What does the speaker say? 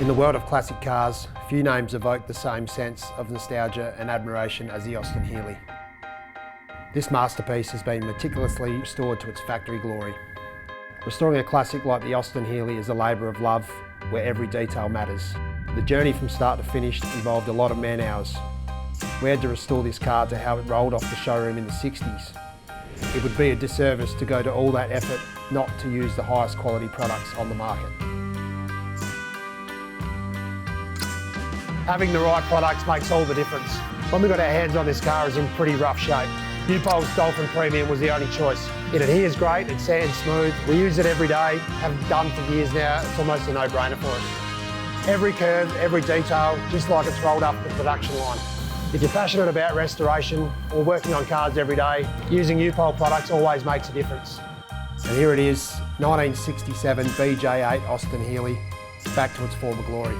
In the world of classic cars, few names evoke the same sense of nostalgia and admiration as the Austin-Heeley. This masterpiece has been meticulously restored to its factory glory. Restoring a classic like the Austin-Heeley is a labour of love where every detail matters. The journey from start to finish involved a lot of man hours. We had to restore this car to how it rolled off the showroom in the 60s. It would be a disservice to go to all that effort not to use the highest quality products on the market. Having the right products makes all the difference. When we got our hands on this car, it's in pretty rough shape. U-pol's Dolphin Premium was the only choice. It adheres great, it sands smooth. We use it every day, have done for years now. It's almost a no-brainer for us. Every curve, every detail, just like it's rolled up the production line. If you're passionate about restoration or working on cars every day, using U-pol products always makes a difference. And here it is, 1967 BJ8 Austin-Heeley, back to its former glory.